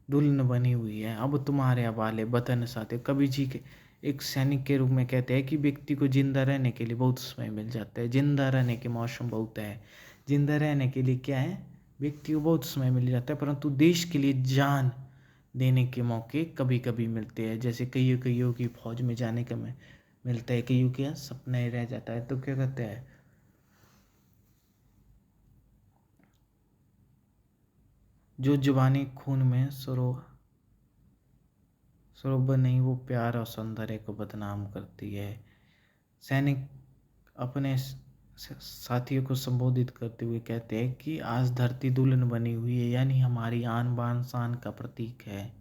दुल्हन बनी हुई है, अब तुम्हारे हवाले वतन साथे। कवि जी के एक सैनिक के रूप में कहते हैं कि व्यक्ति को जिंदा रहने के लिए बहुत समय मिल जाता है, जिंदा रहने के मौसम बहुत है, जिंदा रहने के लिए क्या है, व्यक्ति को बहुत समय मिल जाता है, परंतु देश के लिए जान देने के मौके कभी कभी मिलते हैं। जैसे कईयों कईयों की फौज में जाने का मिलता है, कईयों के सपना ही रह जाता है। तो क्या कहते हैं, जो जुबानी खून में सरोवर नहीं, वो प्यार और सौंदर्य को बदनाम करती है। सैनिक अपने साथियों को संबोधित करते हुए कहते हैं कि आज धरती दुल्हन बनी हुई है, यानी हमारी आन बान शान का प्रतीक है,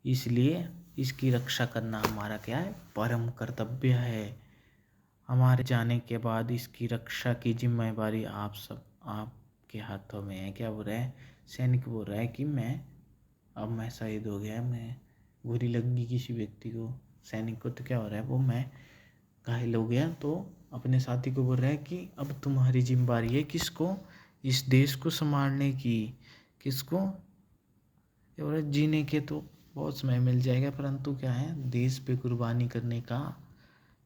इसलिए इसकी रक्षा करना हमारा क्या है, परम कर्तव्य है। हमारे जाने के बाद इसकी रक्षा की जिम्मेदारी आपके हाथों में है। क्या बोल रहा है, सैनिक बोल रहा है कि मैं शहीद हो गया, मैं गोली लग गई किसी व्यक्ति को, सैनिक को, तो क्या हो रहा है, वो मैं घायल हो गया, तो अपने साथी को बोल रहा है कि अब तुम्हारी जिम्मेदारी है किसको, इस देश को संभालने की। किसको, ये बोल रहा है जीने के तो बहुत समय मिल जाएगा, परंतु क्या है, देश पे कुर्बानी करने का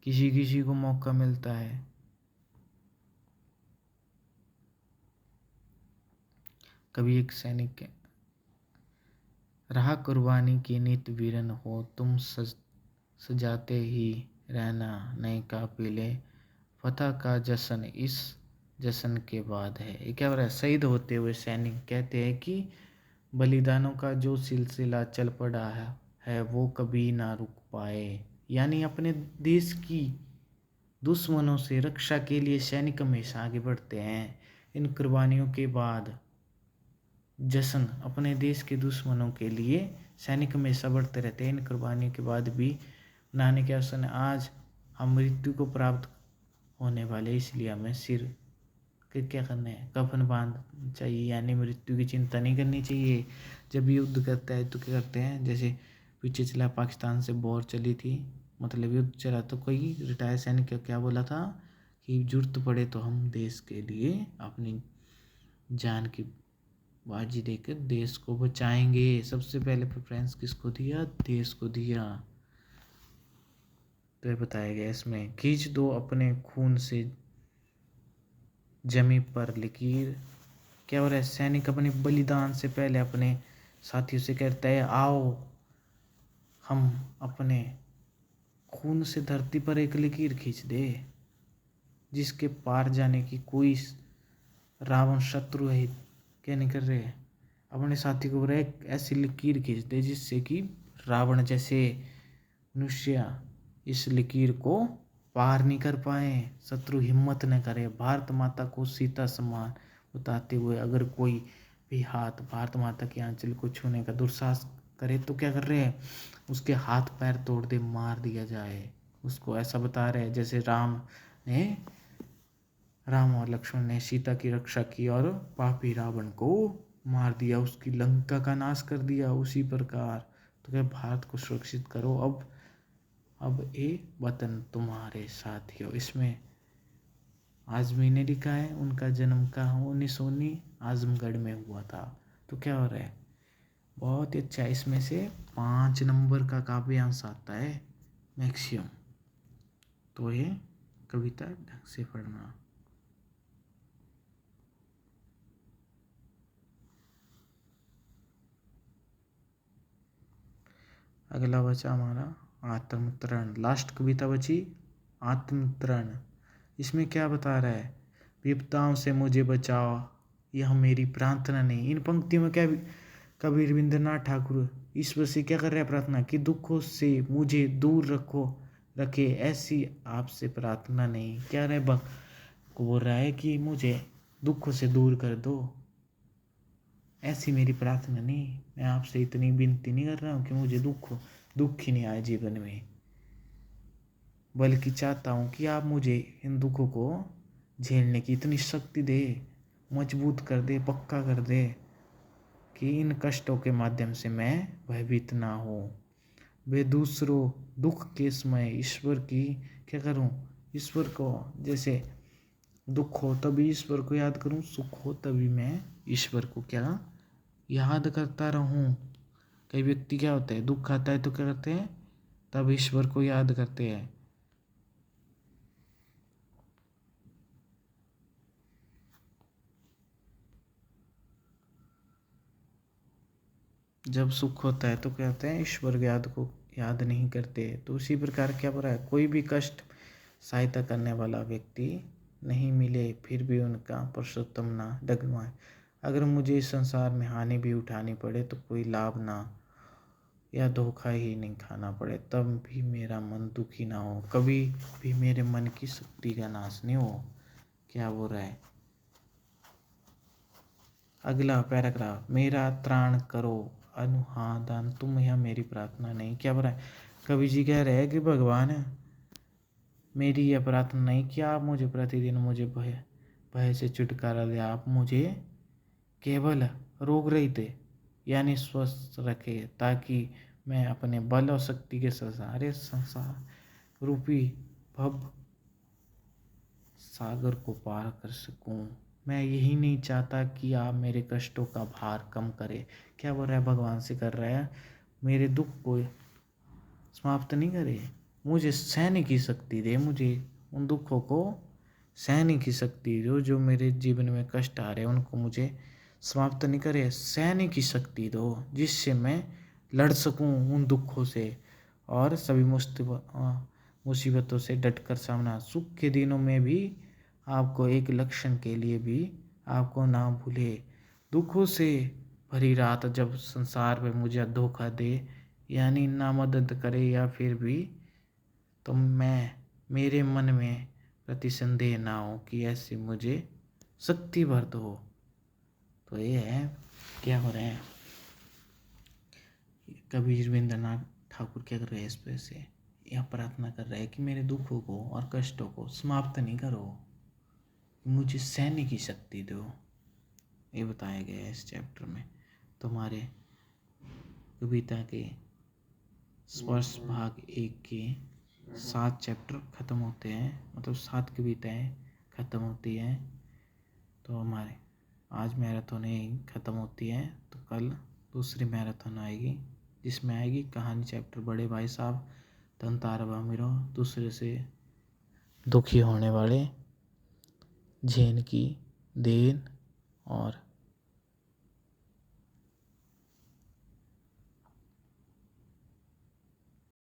किसी किसी को मौका मिलता है। कभी एक सैनिक रहा कुर्बानी की नित वीरन हो, तुम सजाते ही रहना नए काफिले, फतह का जश्न इस जश्न के बाद है। ये क्या हो रहा है, शहीद होते हुए सैनिक कहते हैं कि बलिदानों का जो सिलसिला चल पड़ा है वो कभी ना रुक पाए, यानी अपने देश की दुश्मनों से रक्षा के लिए सैनिक हमेशा आगे बढ़ते हैं। इन कुर्बानियों के बाद जश्न, अपने देश के दुश्मनों के लिए सैनिक हमेशा बढ़ते रहते हैं। इन कुर्बानियों के बाद भी मनाने के अवसर ने आज हम मृत्यु को प्राप्त होने वाले, इसलिए हमें सिर के क्या करना है, कफन बांध चाहिए, यानी मृत्यु की चिंता नहीं करनी चाहिए। जब युद्ध करता है तो क्या करते हैं, जैसे पीछे चला पाकिस्तान से वॉर चली थी, मतलब युद्ध चला, तो कोई रिटायर्ड सैनिक क्या बोला था कि जरूरत पड़े तो हम देश के लिए अपनी जान की बाजी देकर देश को बचाएंगे। सबसे पहले प्रेफरेंस किसको दिया, देश को दिया। तो ये बताया गया इसमें, खींच दो अपने खून से जमी पर लकीर। क्या हो रहा है, सैनिक अपने बलिदान से पहले अपने साथियों से कहता है, आओ हम अपने खून से धरती पर एक लकीर खींच दे, जिसके पार जाने की कोई रावण शत्रु है क्या नहीं कर रहे, अपने साथी को बोल रहे ऐसी लकीर खींच दे जिससे कि रावण जैसे मनुष्य इस लकीर को पार नहीं कर पाए, शत्रु हिम्मत न करे। भारत माता को सीता समान बताते हुए अगर कोई भी हाथ भारत माता के आंचल को छूने का दुस्साहस करे तो क्या कर रहे हैं, उसके हाथ पैर तोड़ दे, मार दिया जाए। उसको ऐसा बता रहे हैं जैसे राम और लक्ष्मण ने सीता की रक्षा की और पापी रावण को मार दिया, उसकी लंका का नाश कर दिया, उसी प्रकार तो क्या भारत को सुरक्षित करो। अब ये वतन तुम्हारे साथियों। इसमें आजमी ने लिखा है, उनका जन्म कहाँ 1919 आजमगढ़ में हुआ था। तो क्या हो रहा है, बहुत ही अच्छा है। इसमें से 5 नंबर का काव्यांश आता है मैक्सिमम, तो ये कविता ढंग से पढ़ना। अगला बचा हमारा आत्मतरण, लास्ट कविता बची आत्मतरण। इसमें क्या बता रहा है, विपदाओं से मुझे बचाओ यह मेरी प्रार्थना नहीं। इन पंक्तियों में क्या कबीर रविंद्रनाथ ठाकुर ईश्वर से क्या कर रहे हैं, प्रार्थना कि दुखों से मुझे दूर रखे, ऐसी आपसे प्रार्थना नहीं। क्या रहे को बोल रहा है कि मुझे दुखों से दूर कर दो, ऐसी मेरी प्रार्थना नहीं। मैं आपसे इतनी विनती नहीं कर रहा हूँ कि मुझे दुख ही नहीं आए जीवन में, बल्कि चाहता हूँ कि आप मुझे इन दुखों को झेलने की इतनी शक्ति दे, मजबूत कर दे, पक्का कर दे कि इन कष्टों के माध्यम से मैं भयभीत ना हो। वे दूसरों दुख के समय ईश्वर की क्या करूँ, ईश्वर को जैसे दुख हो तभी ईश्वर को याद करूँ, सुख हो तभी मैं ईश्वर को क्या याद करता रहूं। कई व्यक्ति क्या होते हैं, दुख आता है तो क्या करते हैं, तब ईश्वर को याद करते हैं। जब सुख होता है तो क्या कहते हैं, ईश्वर को याद नहीं करते। तो उसी प्रकार क्या हो रहा है, कोई भी कष्ट सहायता करने वाला व्यक्ति नहीं मिले फिर भी उनका पुरुषोत्तम ना डगमगाए। अगर मुझे इस संसार में हानि भी उठानी पड़े तो कोई लाभ ना या धोखा ही नहीं खाना पड़े, तब भी मेरा मन दुखी ना हो, कभी भी मेरे मन की शक्ति का नाश नहीं हो। क्या बोल रहा है अगला पैराग्राफ, मेरा त्राण करो अनुहादान, तुम यह मेरी प्रार्थना नहीं। क्या बोल रहा है, कवि जी कह रहे हैं कि भगवान मेरी यह प्रार्थना नहीं कि आप मुझे प्रतिदिन मुझे भय भय से छुटकारा दे, आप मुझे केवल रोग रहित यानी स्वस्थ रखे, ताकि मैं अपने बल और शक्ति के सारे संसार रूपी भव सागर को पार कर सकूं। मैं यही नहीं चाहता कि आप मेरे कष्टों का भार कम करें। क्या बोल रहा है, भगवान से कर रहा है, मेरे दुख को समाप्त नहीं करे, मुझे सहने की शक्ति दे, मुझे उन दुखों को सहने की शक्ति दो, जो मेरे जीवन में कष्ट आ रहे हैं उनको मुझे समाप्त नहीं करे, सहने की शक्ति दो, जिससे मैं लड़ सकूं उन दुखों से और सभी मुसीबतों से डटकर सामना। सुख के दिनों में भी आपको एक लक्षण के लिए भी आपको ना भूले, दुखों से भरी रात जब संसार में मुझे धोखा दे यानी ना मदद करे या फिर भी, तो मेरे मन में प्रतिसंदेह ना हो कि ऐसे मुझे शक्ति भर दो। तो ये है, क्या हो रहा है, कबीर रविंद्रनाथ ठाकुर क्या कर रहे हैं, इस पे से यह प्रार्थना कर रहे हैं कि मेरे दुखों को और कष्टों को समाप्त नहीं करो, मुझे सहने की शक्ति दो। ये बताया गया है इस चैप्टर में। तुम्हारे कविता के स्पर्श भाग 1 के 7 चैप्टर ख़त्म होते हैं, मतलब 7 कविताएं ख़त्म होती हैं। तो हमारे आज मैराथन ख़त्म होती है, तो कल दूसरी मैराथन आएगी, जिसमें आएगी कहानी चैप्टर बड़े भाई साहब तंतारा बामिरो, दूसरे से दुखी होने वाले, जैन की देन और